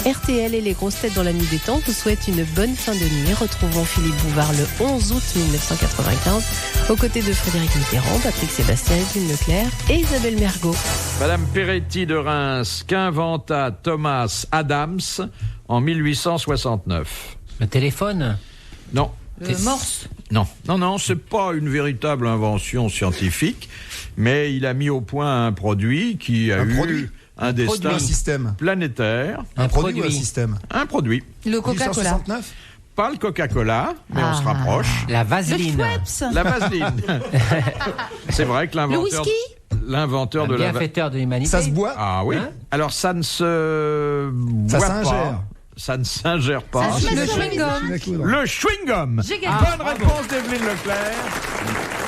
RTL et les grosses têtes dans la nuit des temps vous souhaitent une bonne fin de nuit. Retrouvons Philippe Bouvard le 11 août 1995 aux côtés de Frédéric Mitterrand, Patrick Sébastien, Edwin Leclerc et Isabelle Mergo. Madame Peretti de Reims, qu'inventa Thomas Adams en 1869? Le téléphone? Non. Le Morse? Non, c'est pas une véritable invention scientifique, mais il a mis au point un produit qui a eu un destin planétaire. Un produit ou un système? Un produit. Le Coca-Cola? 1869? Pas le Coca-Cola, mais on se rapproche. La vaseline. Le Schweppes? La vaseline. C'est vrai que Le whisky? l'inventeur de la bienfaiteur de l'humanité. Ça se boit? Ah oui. Hein? Alors ça ne se boit pas. Ça ne s'ingère pas. Ça se met sur une gomme. Le chewing-gum. J'ai gagné. Bonne réponse d'Evelyne Leclerc.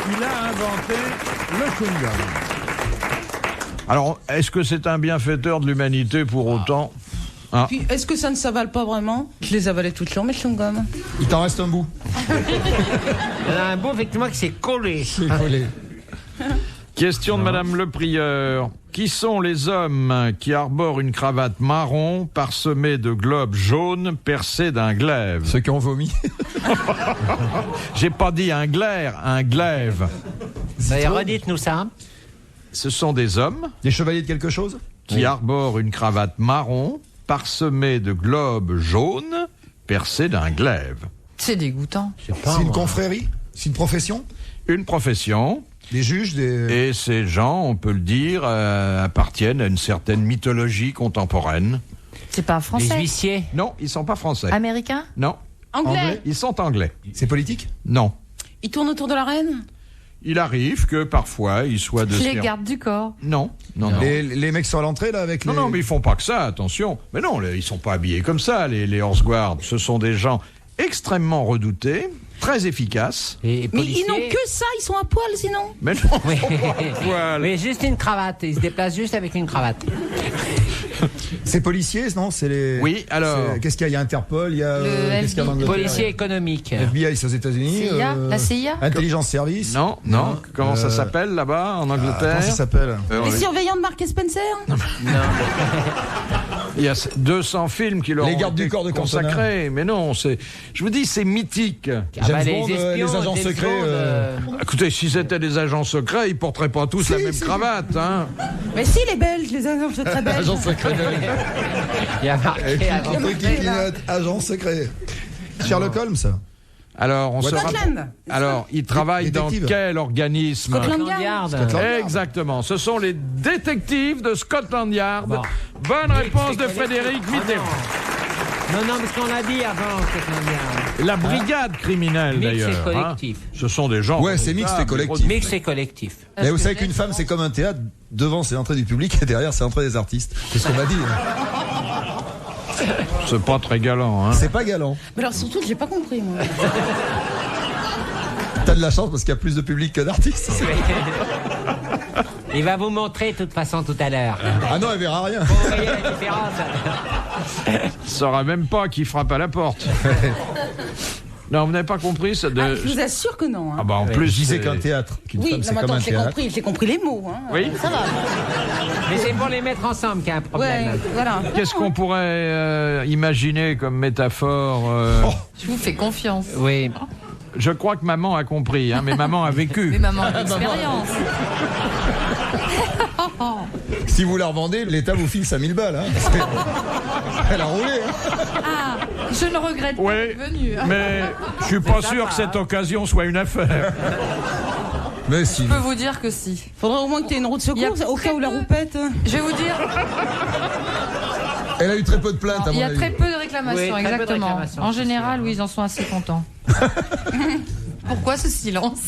Il a inventé le chewing-gum. Alors, est-ce que c'est un bienfaiteur de l'humanité pour autant? Puis, est-ce que ça ne s'avale pas vraiment? Je les avalais toutes longs, mes chewing-gums. Il t'en reste un bout. Il y en a un beau, effectivement, qui s'est collé. Question de Madame Le Prieur. Qui sont les hommes qui arborent une cravate marron parsemée de globes jaunes percés d'un glaive? Ceux qui ont vomi. J'ai pas dit un glaire, un glaive. Redites-nous ça. Ce sont des hommes Des chevaliers de quelque chose? qui arborent une cravate marron parsemée de globes jaunes percés d'un glaive. C'est dégoûtant. C'est une confrérie? C'est une profession? Une profession. Des juges, Et ces gens, on peut le dire, appartiennent à une certaine mythologie contemporaine. C'est pas Les français? huissiers. Non, ils sont pas français. Américain? Non. Anglais? Ils sont anglais. C'est politique? Non. Ils tournent autour de la reine? Il arrive que parfois ils soient de... Les gardes du corps? Non. Les mecs sur l'entrée, là, avec les... Non, mais ils font pas que ça, attention. Mais non, ils sont pas habillés comme ça, les Horse Guards. Ce sont des gens extrêmement redoutés, très efficaces. Et Mais policiers. ils n'ont que ça, ils sont à poil sinon. Mais non, Oui. voilà. Mais juste une cravate. Ils se déplacent juste avec une cravate. C'est policiers, non? C'est les... Oui, alors... Qu'est-ce qu'il y a? Il y a Interpol, il y a... qu'est-ce qu'il y a en Angleterre? Policier économique. FBI, c'est aux États-Unis. CIA? La CIA? Intelligence Service. Non. Comment ça s'appelle là-bas, en Angleterre? Comment ça s'appelle? Les surveillants de Mark et Spencer? Il y a 200 films qui leur Les ont gardes été du corps de consacrés. Mais non, je vous dis, c'est mythique. James Bond, les agents secrets, Écoutez, si c'était des agents secrets, ils porteraient pas tous la même cravate, hein. Mais si, les Belges, les agents secrets belges. Agent secret. Il y a marqué avant. Agent secret. Sherlock Holmes. Alors, on se rappelle. Scotland. Alors, ils travaillent dans Détective. quel organisme? Scotland Scotland Yard. Yard. Exactement. Ce sont les détectives de Scotland Yard. Bon. Bonne réponse de c'est Frédéric collectif. Mitterrand. Non, parce qu'on l'a dit avant, Scotland Yard. La brigade criminelle, Mix et d'ailleurs. collectif. Ce sont des gens. Ouais, c'est mixte et collectif. Mix et collectif. Mais vous savez qu'une femme, c'est comme un théâtre. Devant, c'est l'entrée du public et derrière, c'est l'entrée des artistes. C'est ce qu'on m'a dit. C'est pas très galant, hein. C'est pas galant. Mais alors surtout, j'ai pas compris, moi. T'as de la chance parce qu'il y a plus de public que d'artistes. Il va vous montrer de toute façon tout à l'heure. Ah non, elle verra rien. Vous voyez la différence? Il saura même pas qui frappe à la porte. Non, vous n'avez pas compris ça de... Je vous assure que non. Hein. Ah bah en plus, Je disais c'est- qu'un théâtre, qu'une Oui, femme, non, c'est mais comme un attends, théâtre. j'ai compris les mots. Hein. Oui. Ça va. Mais c'est pour les mettre ensemble qu'il y a un problème. Ouais, voilà. Qu'est-ce qu'on pourrait imaginer comme métaphore Je vous fais confiance. Oui. Je crois que maman a compris, hein, mais maman a vécu. Mais maman a l'expérience. Si vous la revendez, l'État vous file 5000 balles. Hein, parce que elle a roulé. Hein. Ah, je ne regrette pas Oui, d'être venue. mais je suis pas sûr que cette occasion soit une affaire. Mais si. Je peux vous dire que si. Faudrait au moins que tu aies une roue de secours, Il y a au cas où la roue pète. Je vais vous dire, Elle a eu très peu de plaintes à il mon y a avis. très peu de réclamations, Oui, très peu de exactement. réclamations, En c'est général, sûr. oui, ils en sont assez contents. Pourquoi ce silence?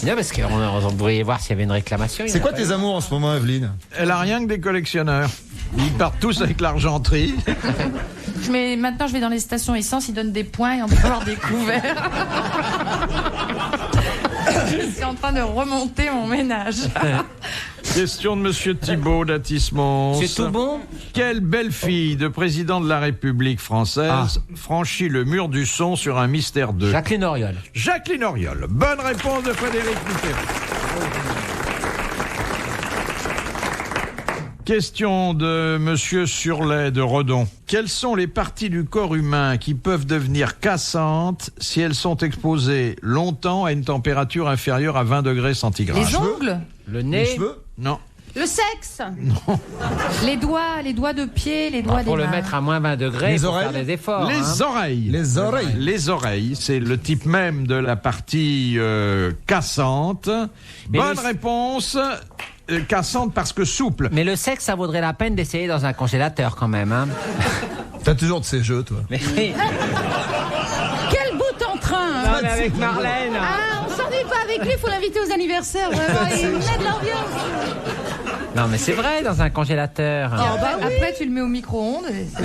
Non, parce qu'on pourrait voir s'il y avait une réclamation. C'est quoi tes amours en ce moment, Evelyne? Elle a rien que des collectionneurs. Ils partent tous avec l'argenterie. Maintenant, je vais dans les stations essence, ils donnent des points et on peut avoir des couverts. Je suis en train de remonter mon ménage. Question de Monsieur Thibault d'Atis-Mons. C'est tout bon? Quelle belle fille de président de la République française franchit le mur du son sur un Mystère 2? Jacqueline Auriol. Jacqueline Auriol. Bonne réponse de Frédéric Mitterrand. Question de Monsieur Surlet de Redon. Quelles sont les parties du corps humain qui peuvent devenir cassantes si elles sont exposées longtemps à une température inférieure à 20 degrés centigrades? Les ongles, Le Les nez. cheveux? Non. Le sexe. les doigts de pied, les doigts des Pour le mains. mettre à moins 20 degrés, Les il faut oreilles. faire des efforts. Les oreilles. Les oreilles. Les oreilles, c'est le type même de la partie cassante. Mais Bonne réponse. Cassante parce que souple. Mais le sexe, ça vaudrait la peine d'essayer dans un congélateur quand même. Hein. T'as toujours de ces jeux, toi. Mais, Quel bout en train. hein. non, mais avec Marlène. Ah, on s'ennuie pas avec lui, il faut l'inviter aux anniversaires. Vraiment, il met de l'ambiance. Non, mais c'est vrai, dans un congélateur. Après, tu le mets au micro-ondes. Et c'est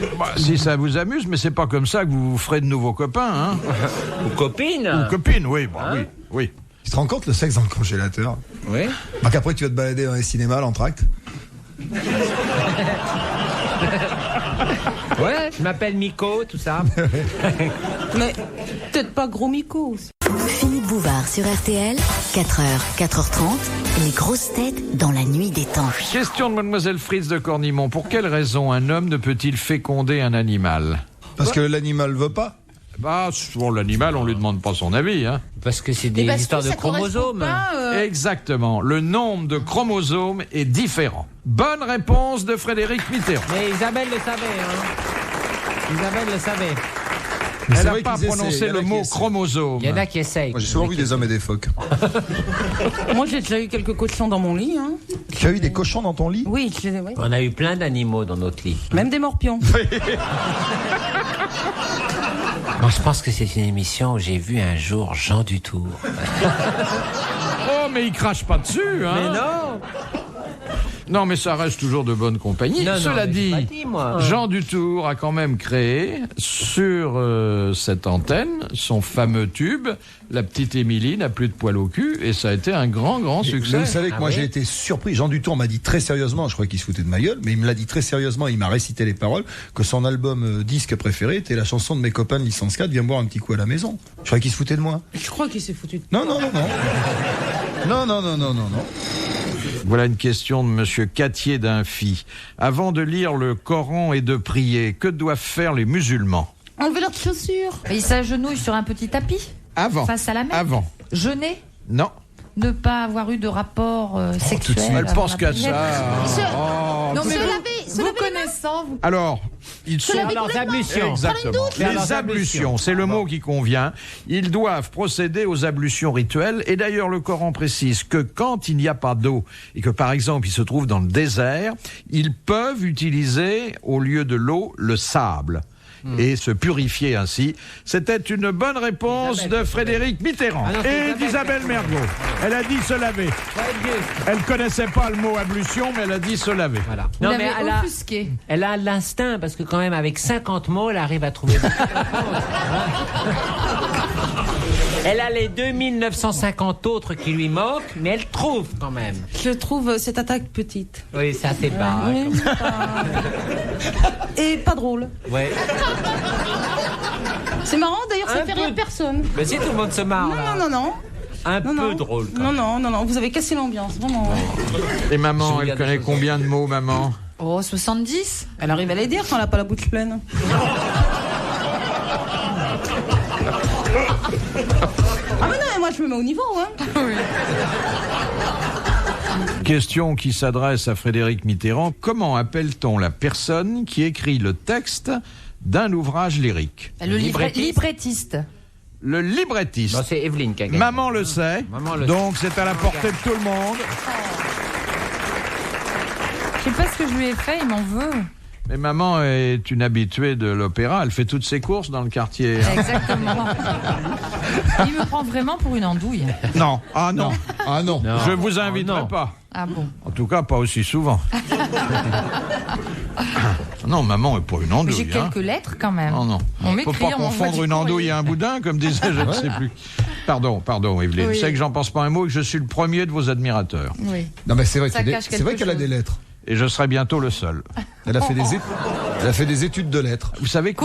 bon. Bah, si ça vous amuse, mais c'est pas comme ça que vous vous ferez de nouveaux copains, hein. Ou copine. Ou copines, oui, bah, oui. Tu te rends compte le sexe dans le congélateur? Oui. Donc après, tu vas te balader dans les cinémas, l'entracte. Ouais, je m'appelle Miko, tout ça. Mais peut-être pas gros Miko. Philippe Bouvard sur RTL, 4h, 4h30, les grosses têtes dans la nuit des temps. Question de Mademoiselle Fritz de Cornimont. Pour quelle raison un homme ne peut-il féconder un animal? Parce que l'animal veut pas. Bah, souvent l'animal, on lui demande pas son avis, hein. Parce que c'est des histoires de chromosomes. Exactement. Le nombre de chromosomes est différent. Bonne réponse de Frédéric Mitterrand. Mais Isabelle le savait. Hein. Isabelle le savait. Mais c'est Elle n'a vrai pas qu'ils prononcé essaient, il y en a le qui mot essaient. chromosome. Il y en a qui essayent. Moi, j'ai souvent vu des hommes et des phoques. Moi, j'ai déjà eu quelques cochons dans mon lit. Hein. Tu as eu des cochons dans ton lit? Oui, oui. On a eu plein d'animaux dans notre lit. Même des morpions. Moi, je pense que c'est une émission où j'ai vu un jour Jean Dutour. Oh, mais il crache pas dessus, hein. Mais non. Non, mais ça reste toujours de bonne compagnie. Non, non, Cela mais j'ai dit, pas dit, moi. Jean Dutour a quand même créé sur cette antenne son fameux tube. La petite Émilie n'a plus de poil au cul et ça a été un grand succès. Vous savez que Ah moi oui j'ai été surpris. Jean Dutour m'a dit très sérieusement, je crois qu'il se foutait de ma gueule, mais il me l'a dit très sérieusement, il m'a récité les paroles, que son album disque préféré était la chanson de Mes copains de licence 4, Viens boire un petit coup à la maison. Je croyais qu'il se foutait de moi. Je crois qu'il s'est foutu de... Non. Non. Voilà une question de Monsieur Cattier d'Infi. Avant de lire le Coran et de prier, que doivent faire les musulmans? Enlever leurs chaussures. Et il s'agenouille sur un petit tapis, Avant. face à la mer. Avant. Jeûner, Non. ne pas avoir eu de rapport sexuel. de suite. Elle avant pense la qu'à prière. ça. Oh. Non, mais Se vous, laver- se vous laver les mains. connaissant, vous... Alors, ils sont... laver leurs ablutions. Exactement. Faire Les leurs ablutions, c'est le mot qui convient. Ils doivent procéder aux ablutions rituelles. Et d'ailleurs, le Coran précise que quand il n'y a pas d'eau et que, par exemple, ils se trouvent dans le désert, ils peuvent utiliser, au lieu de l'eau, le sable. Et se purifier ainsi. C'était une bonne réponse de Frédéric Mitterrand Ah non, c'est et d'Isabelle Mergo. Elle a dit se laver. Elle connaissait pas le mot ablution, mais elle a dit se laver. Voilà. Vous Non, mais l'avez offusqué. elle a l'instinct, parce que quand même, avec 50 mots, elle arrive à trouver beaucoup de réponses. Elle a les 2950 autres qui lui manquent, mais elle trouve quand même. Je trouve cette attaque petite. Oui, c'est assez bas. Oui, c'est pas- Et pas drôle. Ouais. C'est marrant, d'ailleurs, ça Un fait peu. rire personne. Mais si tout le monde se marre, là. Non. Un Non, peu non. drôle, quand même. Non, vous avez cassé l'ambiance, vraiment. Et maman, Je elle regarde connaît des choses. combien de mots, maman? Oh, 70. Elle arrive à les dire quand elle n'a pas la bouche pleine. Ah mais non, mais moi je me mets au niveau, hein. Question qui s'adresse à Frédéric Mitterrand. Comment appelle-t-on la personne qui écrit le texte d'un ouvrage lyrique? Le Librettiste. librettiste. Le librettiste. Bon, c'est Evelyne qui a gagné. Maman le sait, Maman le donc c'est à la portée de tout le monde. Je sais pas ce que je lui ai fait, il m'en veut. Mais maman est une habituée de l'opéra, elle fait toutes ses courses dans le quartier. Exactement. Il me prend vraiment pour une andouille. Non, ah non, Ah non. je vous inviterai non. pas. Ah bon. En tout cas, pas aussi souvent. Non, maman est pas une Mais andouille. j'ai hein. quelques lettres quand même. Non. On Faut m'écrit, pas on m'envoie confondre du une andouille courrier. et un boudin, comme disait je ne sais plus. Pardon, Evelyne. Oui. C'est que j'en pense pas un mot et que je suis le premier de vos admirateurs. Oui. Non mais c'est vrai Ça qu'il y a cache c'est vrai quelque qu'elle a chose. des lettres. et je serai bientôt le seul. Elle a fait des études de lettres. Vous savez que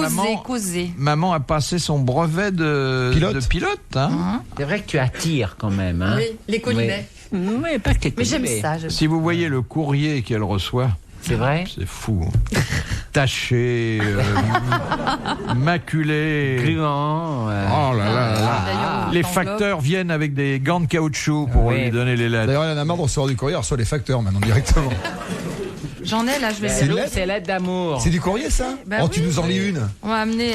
maman a passé son brevet de pilote. Hein. C'est vrai que tu attires quand même. Hein. Oui, les colinets. Oui, pas que les Mais j'aime colinets. ça. Si vous voyez le courrier qu'elle reçoit, C'est vrai. c'est fou. Taché, maculé. Gluant. Oh là là là. Les facteurs viennent avec des gants de caoutchouc pour lui donner les lettres. D'ailleurs, elle en a marre de recevoir du courrier, elle reçoit les facteurs maintenant directement. J'en ai là, je vais C'est les lettre C'est lettre d'amour. C'est du courrier, ça? Bah Oh, oui. tu nous en lis une. On va amener.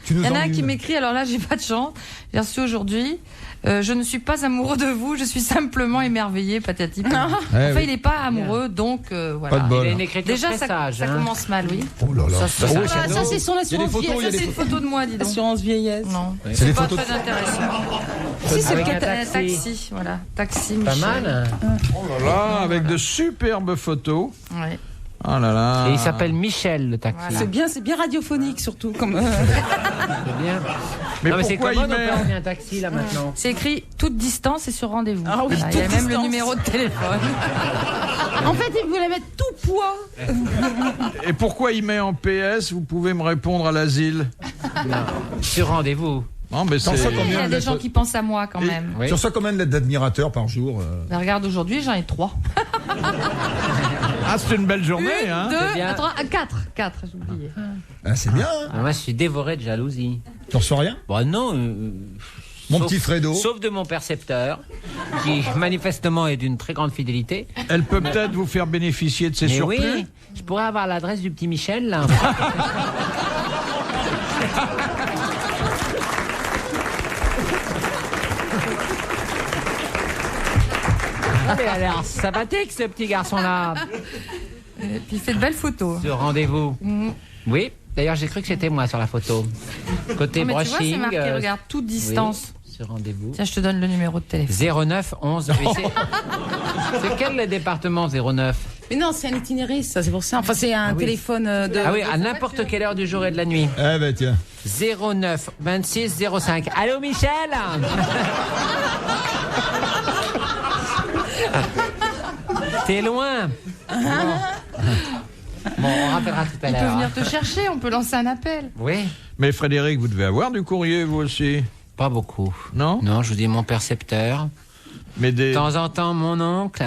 Tu nous Il y en a en un lis qui une. m'écrit, alors là, j'ai pas de chance. J'ai reçu aujourd'hui. Je ne suis pas amoureux de vous, je suis simplement émerveillé, patati. Enfin, oui. il n'est pas amoureux, donc voilà. Pas de bol. Il a une écriture Déjà, très sage. ça commence mal, oui. Oh là là. Ça, Ça, c'est son Il y a des assurance photos, il y a vieillesse. des C'est une photo de moi, dis donc. Assurance vieillesse. Non, C'est des pas photos très intéressant. Si, c'est Avec le un cata- Taxi, voilà. Taxi, Pas Michel. mal. Là, avec de superbes photos. Ouais. Oh là là. Et il s'appelle Michel, le taxi. Voilà. C'est bien radiophonique surtout. Comme, C'est bien. Mais Non, mais c'est pourquoi comment il on met... peut un taxi là maintenant? C'est écrit toute distance et sur rendez-vous. Ah oui, Voilà, il y a toute même le distance. numéro de téléphone. En fait, il voulait mettre tout poids. Et pourquoi il met en PS? Vous pouvez me répondre à l'asile. Sur rendez-vous. Non, mais T'en c'est... reçois Il y combien a de des lettres? gens qui pensent à moi quand même. Oui. Tu reçois combien de lettres d'admirateurs par jour? Ben, regarde, aujourd'hui, j'en ai 3. Ah, c'est une belle journée, hein. 2, bien. 3, 4. 4, j'ai oublié. Ah, c'est bien, hein? Ah, moi, je suis dévoré de jalousie. Tu reçois rien? Bon, non. Mon sauf- petit Fredo. Sauf de mon percepteur, qui manifestement est d'une très grande fidélité. Elle peut peut-être vous faire bénéficier de ses Mais surplus. oui, je pourrais avoir l'adresse du petit Michel, là. Ah, mais elle a l'air sympathique, ce petit garçon-là. Et puis il fait de belles photos. Ce rendez-vous. Oui, d'ailleurs, j'ai cru que c'était moi sur la photo. Côté Non, mais tu vois, brushing. c'est marqué, regarde, toute distance. Oui, ce rendez-vous. Tiens, je te donne le numéro de téléphone. 09 11. Oui, c'est quel le département 09? Mais non, c'est un itinériste, ça, c'est pour ça. Enfin, c'est un oui. téléphone de. Ah oui, à n'importe quelle heure du jour et de la nuit. Eh ben, tiens. 09 26 05. Allô, Michel? T'es loin. Bon, on rappellera tout à Il peut l'heure. venir te chercher, on peut lancer un appel. Oui, Mais Frédéric, vous devez avoir du courrier, vous aussi, pas beaucoup. non? Non, je vous dis mon percepteur. Mais des... De temps en temps, mon oncle.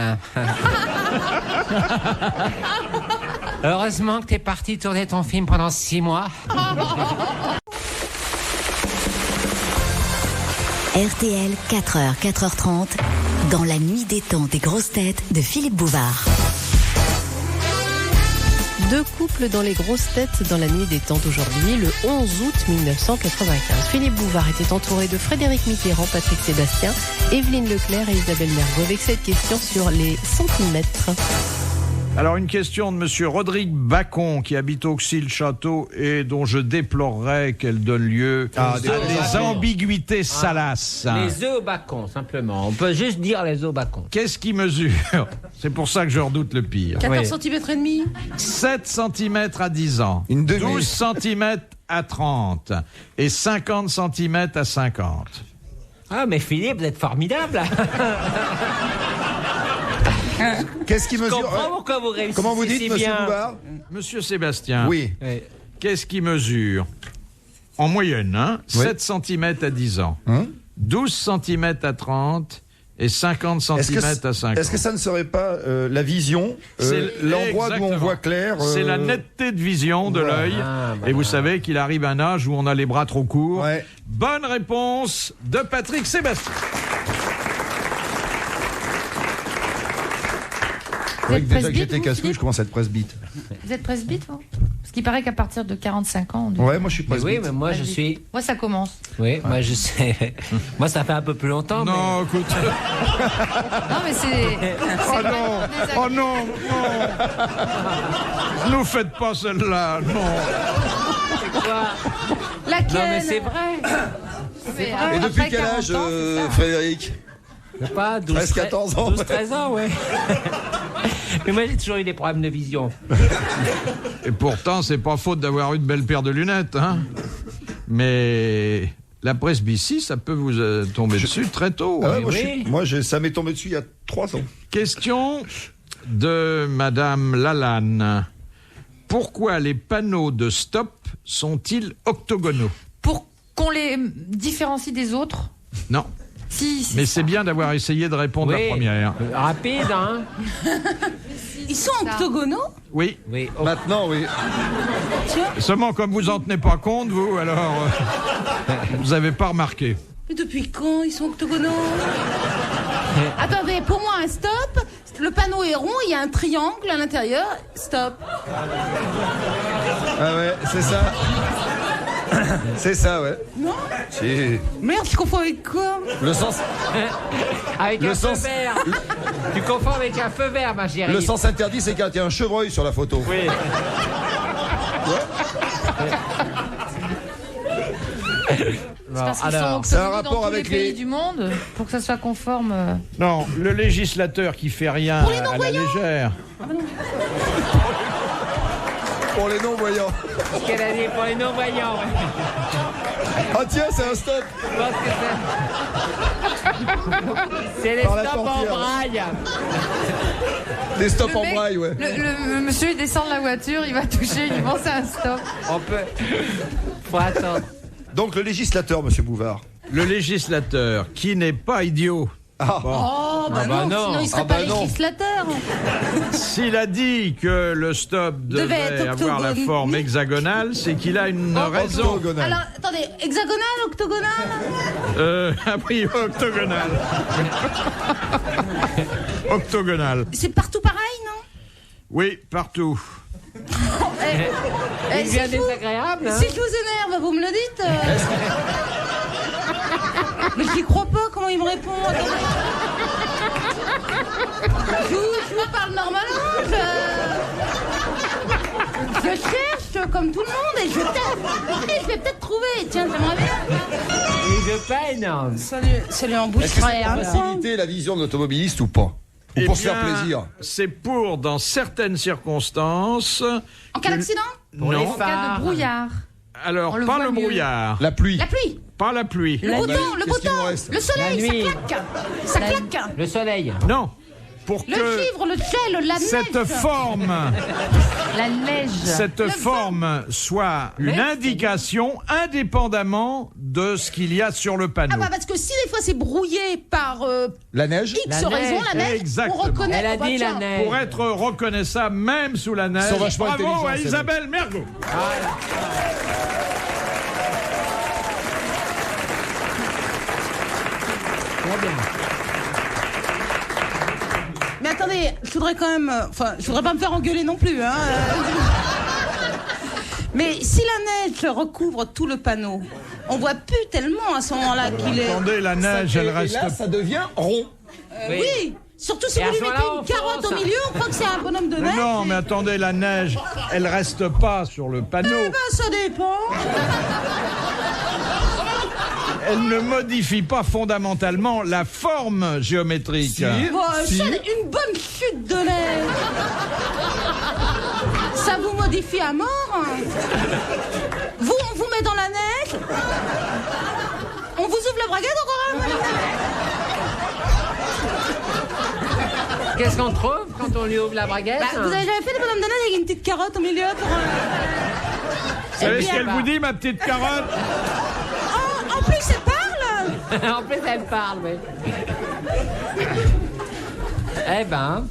Heureusement que t'es parti tourner ton film pendant 6 mois. RTL, 4h, 4h30, dans la nuit des temps des grosses têtes de Philippe Bouvard. Deux couples dans les grosses têtes dans la nuit des temps d'aujourd'hui, le 11 août 1995. Philippe Bouvard était entouré de Frédéric Mitterrand, Patrick Sébastien, Evelyne Leclerc et Isabelle Mergo avec cette question sur les centimètres. Alors, une question de monsieur Rodrigue Bacon, qui habite Auxy-le-Château et dont je déplorerais qu'elle donne lieu à des ambiguïtés salaces. Les œufs au bacon, simplement. On peut juste dire les œufs au bacon. Qu'est-ce qui mesure? C'est pour ça que je redoute le pire. 14 cm et demi. 7 cm à 10 ans, Une demi. 12 cm à 30 et 50 cm à 50. Ah, mais Philippe, vous êtes formidable. Qu'est-ce qui Je mesure? comprends pourquoi vous réussissez Comment vous dites, si monsieur bien. Bouvard? Monsieur Sébastien, Oui. Oui. qu'est-ce qui mesure? En moyenne, hein, Oui. 7 cm à 10 ans, Hein 12 cm à 30 et 50 cm à 50. Est-ce que ça ne serait pas la vision, C'est l'endroit d'où on exactement. voit clair C'est la netteté de vision de voilà. l'œil. Ah, bah Et vous savez qu'il arrive un âge où on a les bras trop courts. Ouais. Bonne réponse de Patrick Sébastien. C'est vrai que déjà que presbyte, j'étais vous, casse-couille, Philippe je commence à être presbyte. Vous êtes presbyte, vous? Parce qu'il paraît qu'à partir de 45 ans, on devient- Ouais, moi je suis Mais presbyte. oui, mais moi je suis. Moi, ça commence. Oui, moi je sais. Moi ça fait un peu plus longtemps. Non, écoute. Non, mais c'est. Oh non, oh non, non. Ne faites pas celle-là, non. Mais quoi? Laquelle? Non, mais c'est vrai. C'est Et après depuis quel 40 âge, ans, c'est ça. Frédéric? C'est pas 12, 13, 14 ans. 12, 13 ans, ouais. Mais moi j'ai toujours eu des problèmes de vision. Et pourtant, c'est pas faute d'avoir eu de belles paires de lunettes, hein. Mais la presbytie, ça peut vous tomber dessus très tôt. Ah ouais, hein. moi, oui. ça m'est tombé dessus il y a 3 ans. Question de Madame Lalanne. Pourquoi les panneaux de stop sont-ils octogonaux? Pour qu'on les différencie des autres. Non. Si, Mais ça. c'est bien d'avoir essayé de répondre Oui. la première. Rapide, hein? Ils sont octogonaux? Oui. Oui. Maintenant, oui. Seulement, comme vous en tenez pas compte, vous, alors, vous avez pas remarqué. Mais depuis quand ils sont octogonaux? Attendez, pour moi, un stop, le panneau est rond, il y a un triangle à l'intérieur. Stop. Ah ouais, c'est ça. C'est ça, ouais. Non? Si. Merde, je confonds avec quoi? Le sens, Avec Le un sens- feu vert. Tu confonds avec un feu vert, ma chérie. le sens interdit, c'est quand il y a un chevreuil sur la photo. Oui. C'est parce qu'ils sont alors, c'est un octogonaux dans rapport tous les avec pays les- du monde pour que ça soit conforme. Non, le législateur qui fait rien à la légère. Pour les non-voyants. ce qu'elle a dit pour les non-voyants. Ah tiens, c'est un stop. Je pense que c'est les Par la stops en portière. braille. Des stops Le en mec- braille, ouais. Le monsieur il descend de la voiture, il va toucher, il pense à un stop. On peut. Faut attendre. Donc le législateur, monsieur Bouvard. Le législateur qui n'est pas idiot. Oh, bah, bah non, non. sinon il serait Ah bah pas non. législateur. S'il a dit que le stop Devait devait être avoir la octogone. forme hexagonale, c'est qu'il a une raison. Octogonal. Alors, attendez, hexagonal, octogonal? A priori, octogonale. Octogonale. C'est partout pareil, non? Oui, partout. Il si devient je vous- désagréable. Hein. Si je vous énerve, vous me le dites. Mais j'y crois pas, comment il me répond? Attendez. Je vous parle normalement. Je cherche comme tout le monde et je vais peut-être trouver. Tiens, j'aimerais bien. Il de peine. Ça lui embouche Est-ce que c'est un pour coin. faciliter la vision de l'automobiliste ou pas? Ou Eh pour se bien, faire plaisir? C'est pour, dans certaines circonstances. En cas d'accident? Pour les Non. En cas phares. de brouillard. Alors, On le pas voit le mieux. brouillard, La pluie. La pluie, pas la pluie. le beau temps, le beau qu'est-ce qu'il nous temps, reste le soleil, La nuit. ça claque. Ça claque. Le soleil. Non, pour Le que givre, le gel, la cette neige. forme, La neige. cette forme soit une indication indépendamment de ce qu'il y a sur le panneau. Ah bah parce que si des fois c'est brouillé par La neige. X La raison, neige, la neige, exactement. on reconnaît. Elle a oh bah dit la tiens. neige. Pour être reconnaissable même sous la neige. Ils sont vachement Bravo intelligents, à ces Isabelle Mergo. Très bien. Mais attendez, je voudrais quand même... Enfin, je voudrais pas me faire engueuler non plus, hein. Mais si la neige recouvre tout le panneau, on voit plus tellement à ce moment-là qu'il est... Attendez, la neige, elle Et reste. là, ça devient rond. Oui, surtout si Et vous à lui ce mettez moment-là, une on carotte fonce. au milieu, on croit que c'est un bonhomme de Mais neige. non, mais attendez, la neige, elle reste pas sur le panneau. Eh ben, ça dépend. Elle ne modifie pas fondamentalement la forme géométrique. Bon, ça, une bonne chute de neige. Ça vous modifie à mort. Vous, on vous met dans la neige. On vous ouvre la braguette encore un peu. Qu'est-ce qu'on trouve quand on lui ouvre la braguette? Bah, vous avez jamais fait des bonhommes de neige avec une petite carotte au milieu pour... Vous savez ce qu'elle vous dit, ma petite carotte? Oh, en plus, elle parle. En plus, elle parle, oui. Eh ben,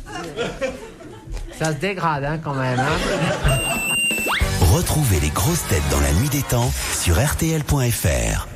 ça se dégrade, hein, quand même. Hein. Retrouvez les grosses têtes dans la nuit des temps sur RTL.fr.